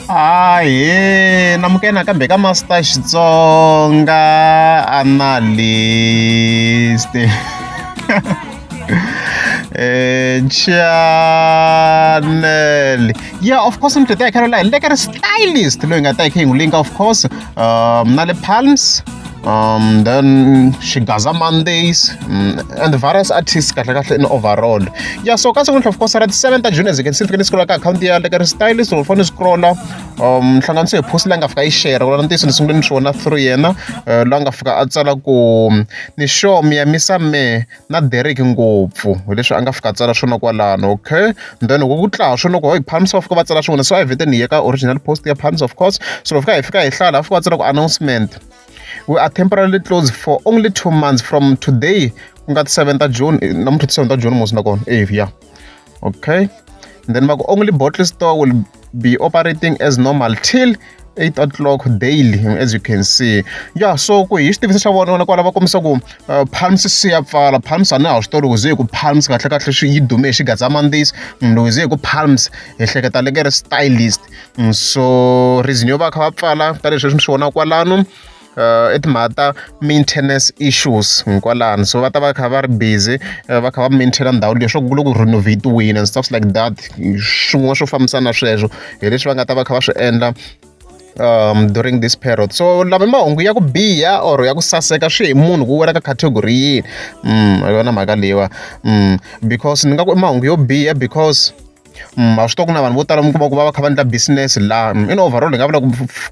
Ahee, namukela kambe ka Master Xitsonga analyst. Channel. Yeah, of course, I'm today Caroline. Like a stylist. Look at taking link, of course. Nale Palms. Then Shigaza Mondays, and various artists in overall. Yeah, so consequently, of course, at the 7th of June, as you can see, if you scroll account here, like a stylist or phone scroller, hlangan se post lang afika i-share wala ntiso nisungule nishona through yena langa fika a tsala ku ni show mi ya misa me na Derek ngopfu leswi a nga fika a tsala swona kwalano. Okay, then ku tla swona ku Palms of va tsala swona, so I vete ni yeka original post ya Palms, of course. So fika hi hlala fika tsala ku announcement. We are temporarily closed for only 2 months from today. We got 7th of June. Number 7th of June was not going. Yeah. Okay. And then only bottle store will be operating as normal till 8 o'clock daily, as you can see. Yeah, so ku hi xitiviso xa vona kwala va kombisa ku Palms si ya pfala. Palms a na ha swi tori ku ze ku Palms kahle kahle swi yi dume hi Xigaza Mondays. Loko ze ku Palms hi hleketa leke ri stylist. So reason yo va kha va pfala ta leswi swi vona kwalano. Timhaka maintenance issues kwalano, so va ta va kha va ri busy va kha va maintaina ndhawu leswo ku loko renovate-wini and stuff like that. Swin'wana swo fambisana na sweswo hi leswi va nga ta va kha va swi endla during this period. So lama mahungu ya ku biha or ya ku saseka swi hi munhu ku wela ka category yini. Yona mhaka leyiwa because ni nga ku i mahungu yo biha because a swi tiva ku na vanhu vo tala mi kuma ku va kha va endla business la in overall hi nga vula ku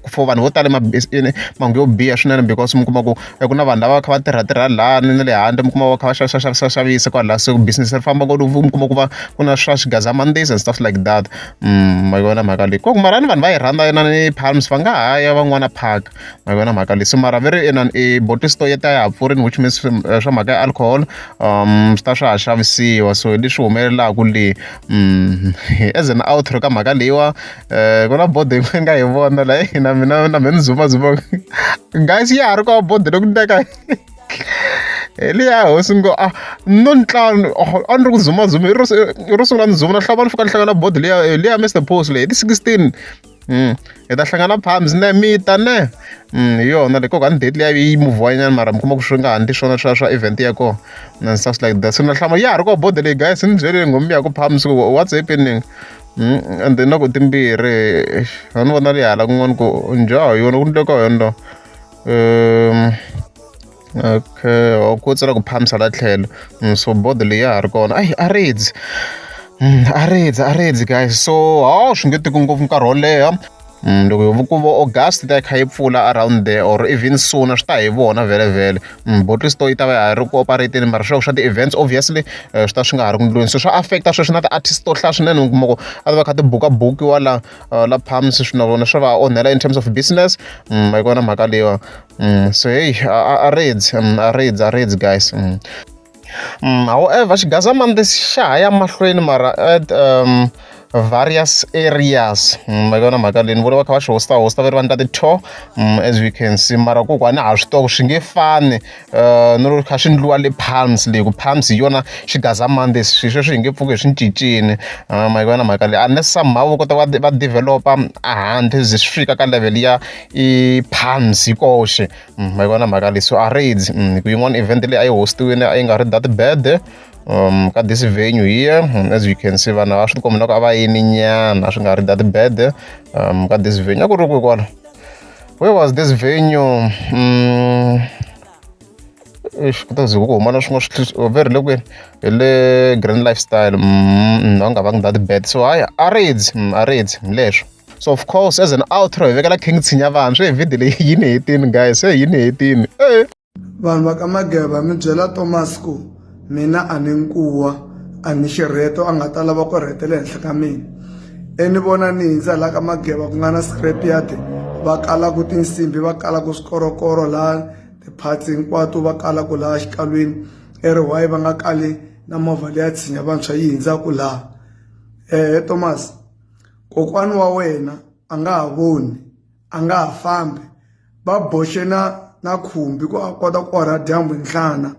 for vanhu vo tala mahungu yo biha swinene because mi kuma ku ku na vanhu lava va kha va tirha lani na le handle mi kuma va kha va xavisa kwala, so business ri famba ngopfu mi kuma ku va ku na swa Xigaza Mondays and stuff like that. Ma vona mhaka leyi koku mara ni vanhu va yi rhandza yena ni Palms va nga ha ya van'wana park. Ma vona mhaka leyi, so mara very i bottle store yi ta ya ha pfurini, which means swa mhaka ya alcohol swi ta swa ha xavisiwa, so hi leswi humelelaka le. As an outro ka mhaka leyiwa ku na bodo yin'we nga hi vona la na mina na me ni zumazuma guys, ya ha ri ka bodo loko ni teka liya hosi ngo no ntlhanu a ni ri ku zumazuma ro sungula ni zuma na hlava ni fika ni hlangana bodo liya Mr Post leyi ti 16 hi ta hlangana Palms ne mita ne hi yona le koko a ni date liya yi move nyana mara mi kuma ku swi nga handli swona swa event ya kona and stuff like that. So na hlama ya ha ri ka bodo leyi guys, ni byele ngombe ya ku Palms what's happening. And then na ku timbirhi a ni vona le hala kun'wana ku njhawa yona ku ndleka yona okay ku tsala ku Palms hala tlhelo. So bodo leyi ya ha ri kona areds guys. So swi nge teki ngopfu nkarhi wo leha loko ku vo August ta kha yi pfula around there or even soon swi ta hi vona vele bottle store yi ta va ha ri ku operateni, mara swa ti-events obviously swi ta swi nga ha ri ku ndlwini, so swa affecta sweswi na ti-artist to hlaya swinene mi kuma ku a ta va kha ti bukiwa la Palms swi na vona swa va onhela in terms of business. Ma yi vona mhaka leyiwa. So hey areds guys. However Xigaza Mondays xa ha ya mahlweni mara at various areas. Ma vona mhaka leyi ni vona va kha va xi hosta va ri va endla ti-tour as we can see, mara kokwani a swi tiva swi nge fani no loko kha swi endliwa le Palms leyi ku Palms hi yona Xigaza Mondays swi sweswi hi nge pfuki hi swi cincini. Ma vona mhaka leyi unless somehow va kota va developa a handle ze swi fika ka level ya i Palms hi koxe. Ma vona mhaka leyi, so areds ku yin'wana event leyi a yi hostiwini a yi nga ri that bad ka this venue here, as you can see vanhu a swi tikomba na ku a va yini nyana, swi nga ri that bad ka this venue. A ku ri kwala, where was this venue? Ku ta ze ku huma na swin'wana swi very le kwini hi le Grand Lifestyle a nga vangi that bad. So areds leswo. So of course as an outro hi vekela King Tshinya vanhu swi hi video leyi yi ni hetini guys, yi ni hetini vanhu va ka Mageba mi byela Thomas ku mina a ni nkuwa a ni xirheto a nga ta lava ku rhetela henhla ka mina. Ni vona ni hindza la ka Mageba ku nga na scrap yard, va kala ku tinsimbi va kala ku swikorokoro laha ti-parts hinkwato va kala ku laha xikalwini why va nga kali na movha leya Tshinya vantshwa yi hindzaku laha. Thomas, kokwani wa wena a nga ha voni, a nga ha fambi, va boxe na khumbi ku a kota ku orha dyambu hi nhlana.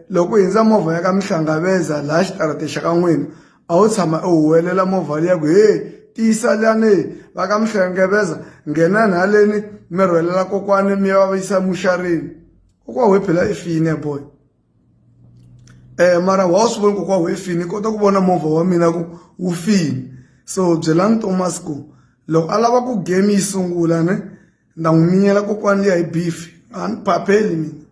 Loko hindza movha ya ka Mihlangaveza laha xitarata xa ka n'wina a wu tshama u huwelela movha liya ku tisa lane va ka mihlengebeza nghena nhaleni mi rhwelela kokwani mi va yisa mushareni kokwa we phela efini boy mara wa swi vona kokwa we efini kota ku vona movha wa mina ku wu fini so byelani Thomas ku loko a lava ku game yi sungula ne nda n'wi minyela kokwani liya hi beef a ni phapheli mina